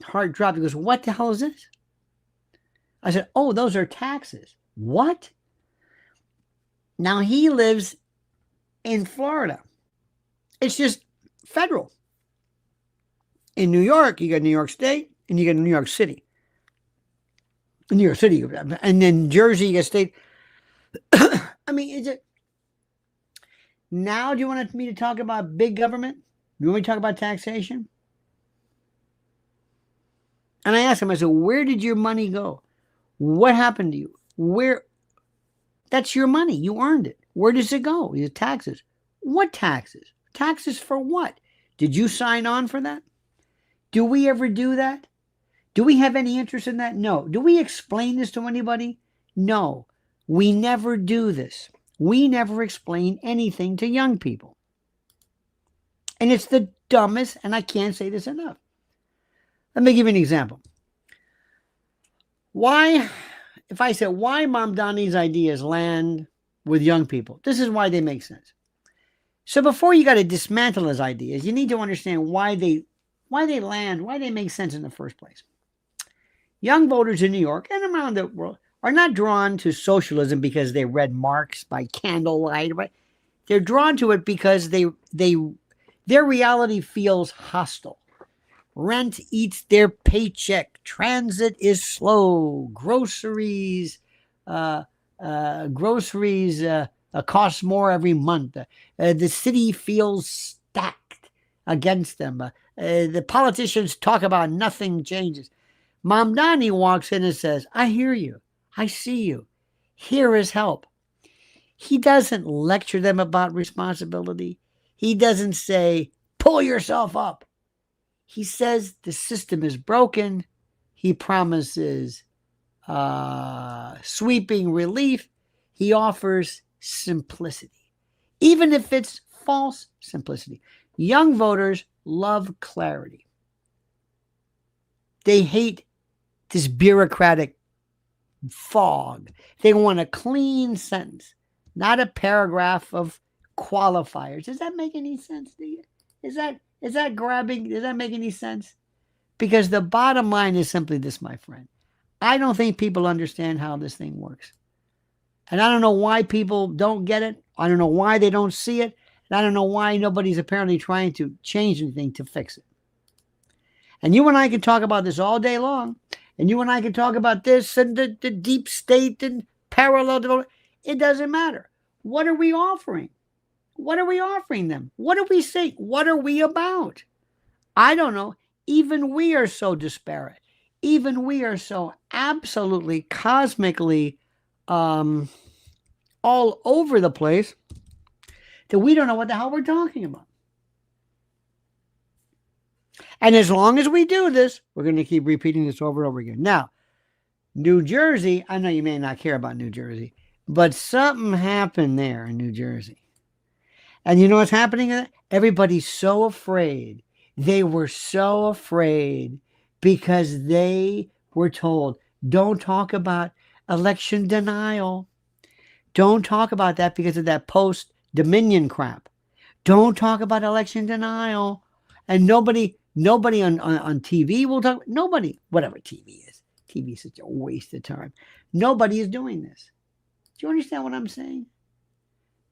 heart dropped. He goes, what the hell is this? I said, oh, those are taxes. What? Now he lives in Florida. It's just federal. In New York, you got New York State and you got New York City. In New York City, and then Jersey, you got state. I mean, is it now? Do you want me to talk about big government? You want me to talk about taxation? And I asked him, I said, where did your money go? What happened to you? Where? That's your money. You earned it. Where does it go? Your taxes. What taxes? Taxes for what? Did you sign on for that? Do we ever do that? Do we have any interest in that? No. Do we explain this to anybody? No. We never do this. We never explain anything to young people. And it's the dumbest, and I can't say this enough. Let me give you an example. If I said why Mamdani's ideas land with young people, this is why they make sense. So before you got to dismantle his ideas, you need to understand why they land, why they make sense in the first place. Young voters in New York and around the world are not drawn to socialism because they read Marx by candlelight. They're drawn to it because their reality feels hostile. Rent eats their paycheck. Transit is slow. Groceries cost more every month. The city feels stacked against them. The politicians talk about nothing changes. Mamdani walks in and says, I hear you. I see you. Here is help. He doesn't lecture them about responsibility. He doesn't say, pull yourself up. He says the system is broken. He promises sweeping relief. He offers simplicity, even if it's false simplicity. Young voters love clarity. They hate this bureaucratic fog. They want a clean sentence, not a paragraph of qualifiers. Does that make any sense to you? Is that grabbing? Does that make any sense? Because the bottom line is simply this, my friend. I don't think people understand how this thing works. And I don't know why people don't get it. I don't know why they don't see it. And I don't know why nobody's apparently trying to change anything to fix it. And you and I can talk about this all day long. And you and I can talk about this and the deep state and parallel development. It doesn't matter. What are we offering? What are we offering them? What do we say? What are we about? I don't know. Even we are so disparate. Even we are so absolutely cosmically all over the place that we don't know what the hell we're talking about. And as long as we do this, we're going to keep repeating this over and over again. Now, New Jersey, I know you may not care about New Jersey, but something happened there in New Jersey. And you know what's happening? Everybody's so afraid. They were so afraid because they were told, don't talk about election denial. Don't talk about that because of that post-Dominion crap. Don't talk about election denial. And nobody on TV will talk. Nobody, whatever TV is. TV is such a waste of time. Nobody is doing this. Do you understand what I'm saying?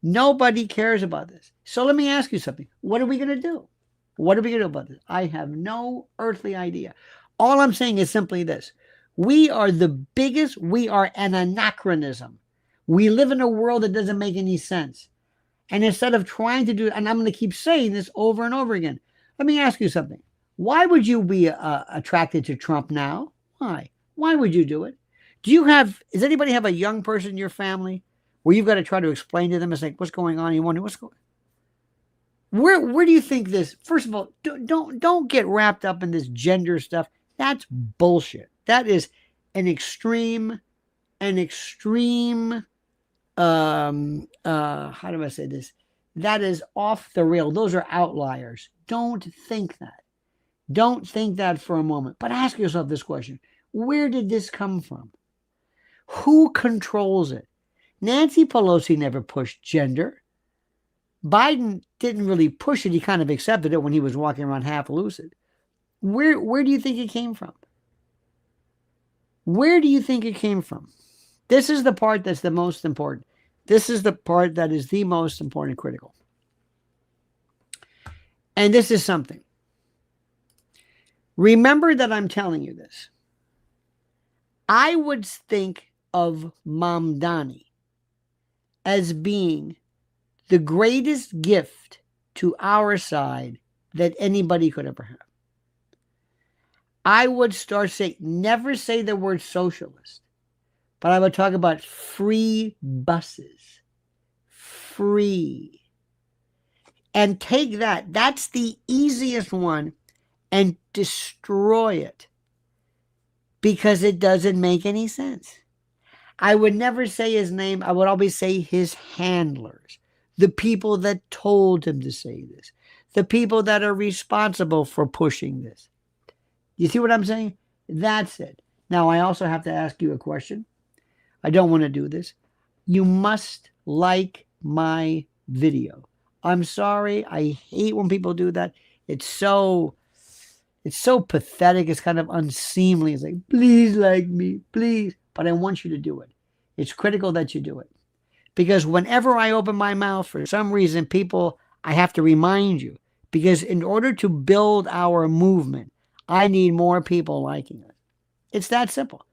Nobody cares about this. So let me ask you something. What are we going to do? What are we going to do about this? I have no earthly idea. All I'm saying is simply this. We are the biggest. We are an anachronism. We live in a world that doesn't make any sense. And instead of trying to do, and I'm going to keep saying this over and over again. Let me ask you something. Why would you be attracted to Trump now? Why? Why would you do it? Does anybody have a young person in your family where you've got to try to explain to them, it's like, what's going on? You wonder what's going on. Where do you think this? First of all, don't get wrapped up in this gender stuff. That's bullshit. That is an extreme. How do I say this? That is off the rail. Those are outliers. Don't think that. Don't think that for a moment. But ask yourself this question. Where did this come from? Who controls it? Nancy Pelosi never pushed gender. Biden didn't really push it. He kind of accepted it when he was walking around half lucid. Where do you think it came from? Where do you think it came from? This is the part that's the most important. This is the part that is the most important and critical. And this is something. Remember that I'm telling you this. I would think of Mamdani as being the greatest gift to our side that anybody could ever have. I would start saying, never say the word socialist, but I would talk about free buses. Free. And take that. That's the easiest one, and destroy it because it doesn't make any sense. I would never say his name. I would always say his handlers, the people that told him to say this, the people that are responsible for pushing this. You see what I'm saying? That's it. Now, I also have to ask you a question. I don't want to do this. You must like my video. I'm sorry. I hate when people do that. It's so pathetic. It's kind of unseemly. It's like, please like me, please. But I want you to do it. It's critical that you do it. Because whenever I open my mouth, for some reason, I have to remind you. Because in order to build our movement, I need more people liking it. It's that simple.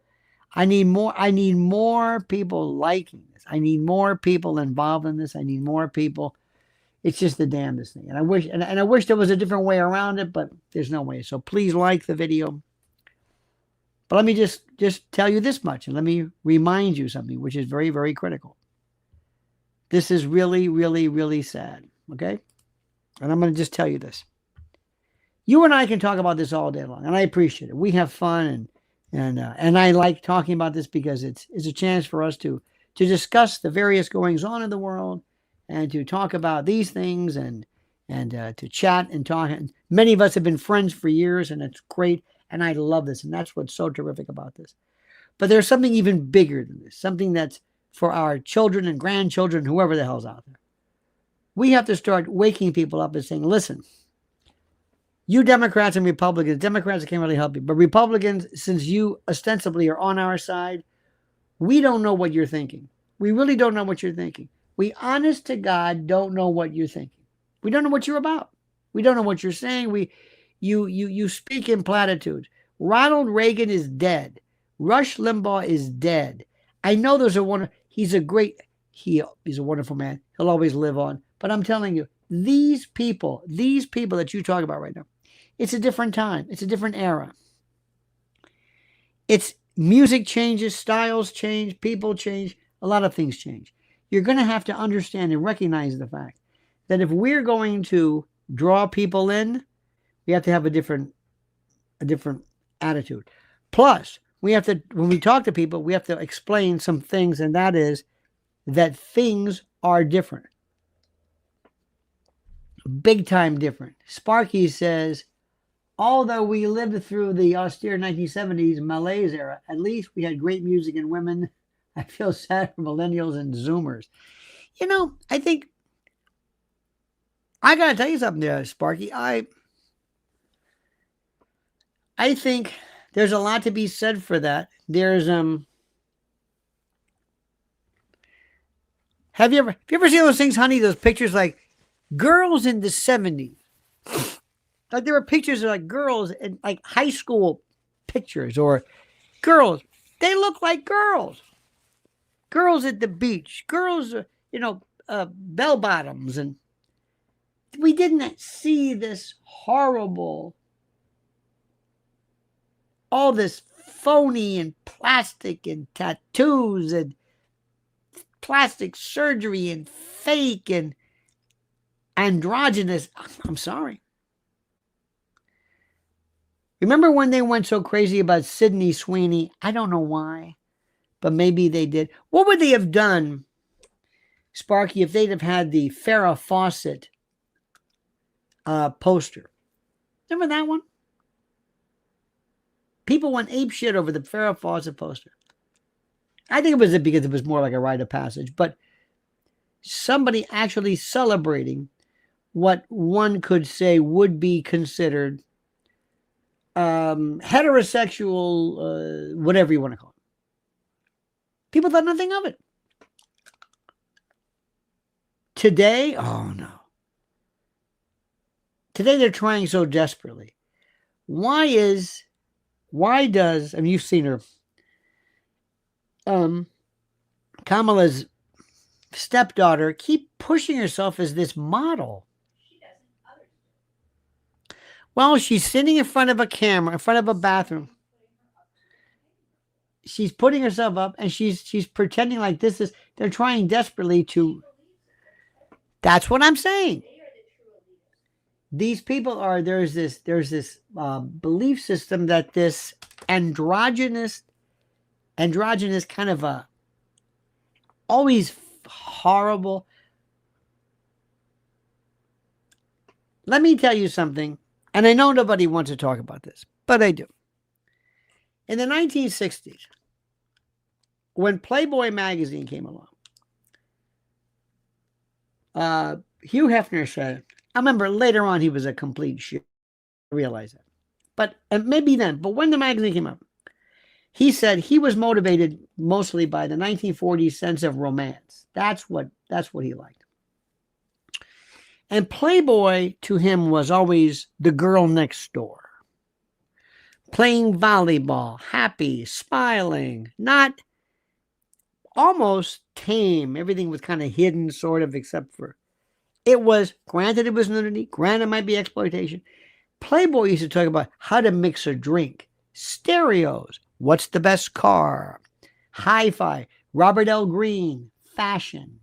I need more people liking this. I need more people involved in this. I need more people. It's just the damnedest thing. And I wish there was a different way around it, but there's no way. So please like the video. But let me just tell you this much, and let me remind you something, which is very, very critical. This is really, really, really sad. Okay? And I'm going to just tell you this. You and I can talk about this all day long, and I appreciate it. We have fun, And I like talking about this because it's a chance for us to discuss the various goings on in the world and to talk about these things and to chat and talk. And many of us have been friends for years, and it's great. And I love this, and that's what's so terrific about this. But there's something even bigger than this, something that's for our children and grandchildren, whoever the hell's out there. We have to start waking people up and saying, listen, you Democrats and Republicans can't really help you, but Republicans, since you ostensibly are on our side, we don't know what you're thinking. We really don't know what you're thinking. We, honest to God, don't know what you're thinking. We don't know what you're about. We don't know what you're saying. You speak in platitudes. Ronald Reagan is dead. Rush Limbaugh is dead. I know he's a wonderful man. He'll always live on. But I'm telling you, these people that you talk about right now, it's a different time. It's a different era. It's music changes, styles change, people change, a lot of things change. You're going to have to understand and recognize the fact that if we're going to draw people in, we have to have a different attitude. Plus, we have to, when we talk to people, we have to explain some things, and that is that things are different. Big time different. Sparky says, although we lived through the austere 1970s malaise era, at least we had great music and women. I feel sad for millennials and Zoomers. You know, I think, I got to tell you something there, Sparky. I think there's a lot to be said for that. There's, have you ever seen those things, honey, those pictures like girls in the 70s? Like there were pictures of like girls in like high school pictures, or girls, they look like girls. Girls at the beach, girls, bell bottoms. And we didn't see this horrible, all this phony and plastic and tattoos and plastic surgery and fake and androgynous. I'm sorry. Remember when they went so crazy about Sydney Sweeney? I don't know why, but maybe they did. What would they have done, Sparky, if they'd have had the Farrah Fawcett poster? Remember that one? People went apeshit over the Farrah Fawcett poster. I think it was because it was more like a rite of passage, but somebody actually celebrating what one could say would be considered heterosexual, whatever you want to call it. People thought nothing of it. Today, oh no. Today they're trying so desperately. Why does, I mean, you've seen her, Kamala's stepdaughter keep pushing herself as this model? Well, she's sitting in front of a camera, in front of a bathroom. She's putting herself up, and she's pretending like this is, they're trying desperately to, that's what I'm saying. These people are, there's this belief system that this androgynous kind of a always horrible. Let me tell you something, and I know nobody wants to talk about this, but I do. In the 1960s, when Playboy magazine came along, Hugh Hefner said, I remember later on he was a complete shit. I realize that. But maybe then, but when the magazine came up, he said he was motivated mostly by the 1940s sense of romance. That's what he liked. And Playboy to him was always the girl next door. Playing volleyball, happy, smiling, not almost tame. Everything was kind of hidden, sort of, except for it was, granted it was nudity, granted it might be exploitation. Playboy used to talk about how to mix a drink, stereos, what's the best car, hi-fi, Robert L. Greene, fashion.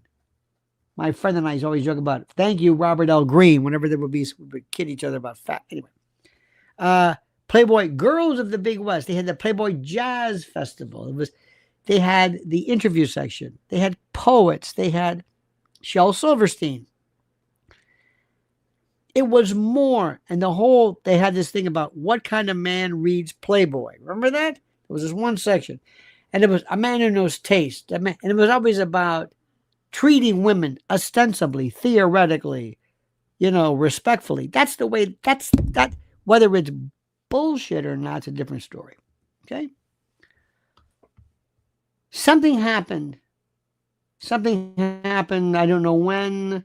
My friend and I always joke about it. Thank you, Robert L. Greene, whenever there would be, we would kid each other about fat. Anyway, Playboy Girls of the Big West. They had the Playboy Jazz Festival. They had the interview section. They had poets. They had Shel Silverstein. It was more. And they had this thing about what kind of man reads Playboy. Remember that? There was this one section. And it was a man who knows taste. And it was always about treating women ostensibly, theoretically, respectfully. That's the way, that, whether it's bullshit or not, it's a different story. Okay? Something happened. I don't know when.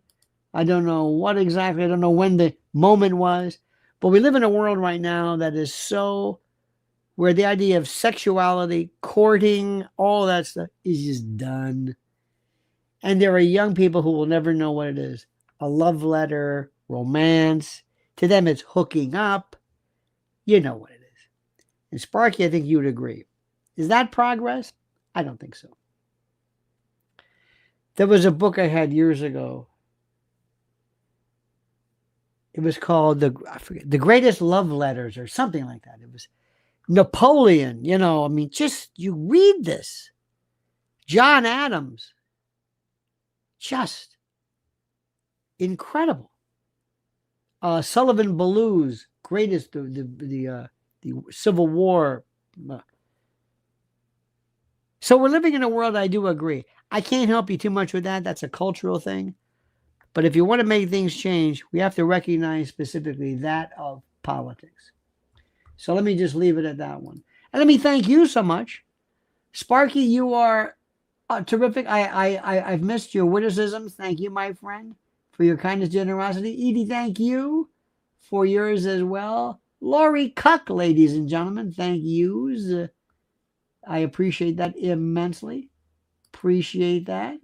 I don't know what exactly. I don't know when the moment was. But we live in a world right now that is so, where the idea of sexuality, courting, all that stuff is just done. And there are young people who will never know what it is. A love letter, romance. To them, it's hooking up. You know what it is. And Sparky, I think you would agree. Is that progress? I don't think so. There was a book I had years ago. It was called The Greatest Love Letters or something like that. It was Napoleon, you read this. John Adams. Just incredible. Sullivan Ballew's greatest, the Civil War. So we're living in a world, I do agree. I can't help you too much with that. That's a cultural thing. But if you want to make things change, we have to recognize specifically that of politics. So let me just leave it at that one. And let me thank you so much. Sparky, you are terrific. I've missed your witticisms. Thank you, my friend, for your kindness, generosity. Edie, thank you for yours as well. Lori Cuck, ladies and gentlemen, thank yous. I appreciate that immensely. Appreciate that.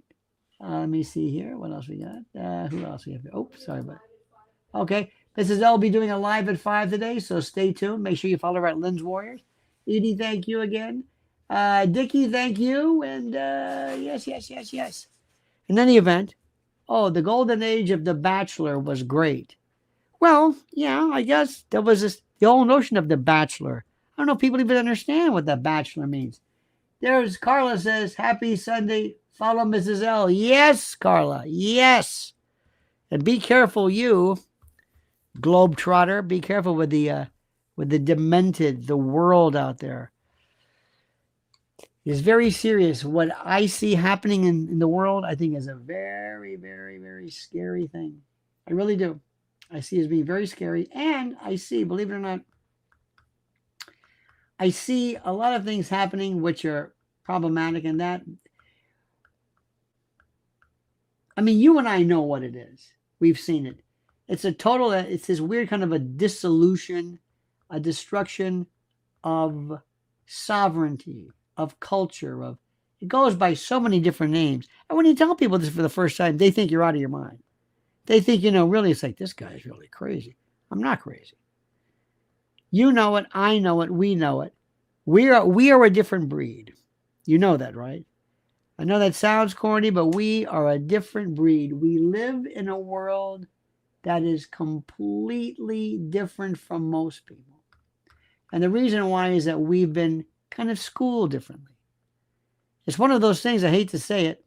Let me see here. What else we got? Who else we have? Oh, sorry about it. Okay. Mrs. L will be doing a live at 5 today, so stay tuned. Make sure you follow her at Lynn's Warriors. Edie, thank you again. Dickie, thank you. And yes. In any event, the golden age of The Bachelor was great. Well, yeah, I guess there was the whole notion of The Bachelor. I don't know if people even understand what The Bachelor means. There's Carla says, happy Sunday. Follow Mrs. L. Yes, Carla. Yes. And be careful, you globetrotter. Be careful with the demented, the world out there. It's very serious. What I see happening in the world, I think is a very, very, very scary thing. I really do. I see it as being very scary. And I see, believe it or not, I see a lot of things happening which are problematic, and that, I mean, you and I know what it is. We've seen it. It's this weird kind of a dissolution, a destruction of sovereignty, of culture, it goes by so many different names. And when you tell people this for the first time, they think you're out of your mind. They think, really, it's like, this guy's really crazy. I'm not crazy. You know it. I know it. We know it. We are a different breed. You know that, right? I know that sounds corny, but we are a different breed. We live in a world that is completely different from most people. And the reason why is that we've been kind of schooled differently. It's one of those things, I hate to say it,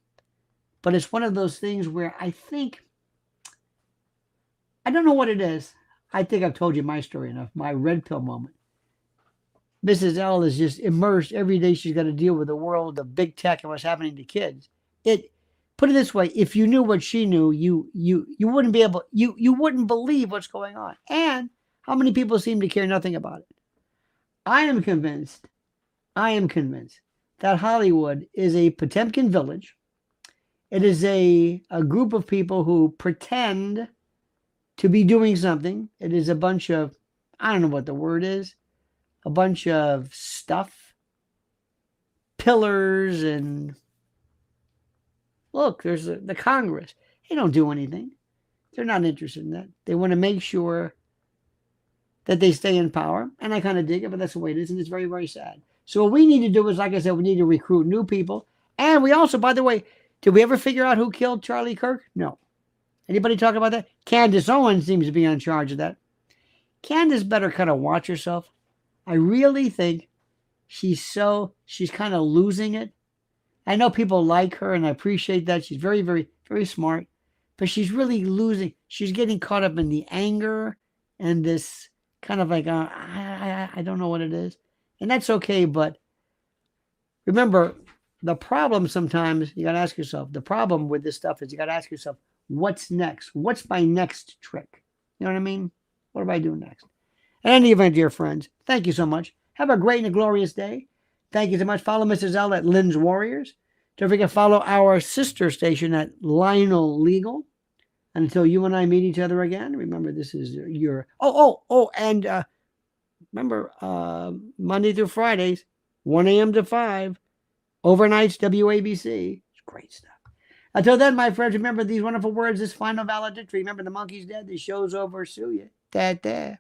but it's one of those things where I think, I don't know what it is. I think I've told you my story enough, my red pill moment. Mrs. L is just immersed every day. She's got to deal with the world of big tech and what's happening to kids. Put it this way, if you knew what she knew, you wouldn't be able, you wouldn't believe what's going on. And how many people seem to care nothing about it? I am convinced that Hollywood is a Potemkin village. It is a group of people who pretend to be doing something. It is a bunch of, I don't know what the word is, a bunch of stuff, pillars, and look, there's the Congress. They don't do anything. They're not interested in that. They want to make sure that they stay in power. And I kind of dig it, but that's the way it is. And it's very, very sad. So what we need to do is, like I said, we need to recruit new people. And we also, by the way, did we ever figure out who killed Charlie Kirk? No. Anybody talk about that? Candace Owens seems to be in charge of that. Candace better kind of watch herself. I really think she's kind of losing it. I know people like her, and I appreciate that. She's very, very, very smart, but she's really losing. She's getting caught up in the anger and this kind of like, I don't know what it is. And that's okay, but remember, the problem sometimes, you got to ask yourself, the problem with this stuff is you got to ask yourself, what's next? What's my next trick? You know what I mean? What do I do next? In any event, dear friends, thank you so much. Have a great and a glorious day. Thank you so much. Follow Mrs. L at Lynn's Warriors. Don't forget to follow our sister station at Lionel Legal. And until you and I meet each other again, remember this is your... and remember, Monday through Fridays, 1 a.m. to 5, overnights, WABC. It's great stuff. Until then, my friends, remember these wonderful words, this final valedictory. Remember, the monkey's dead, the show's over, sue you. Da-da.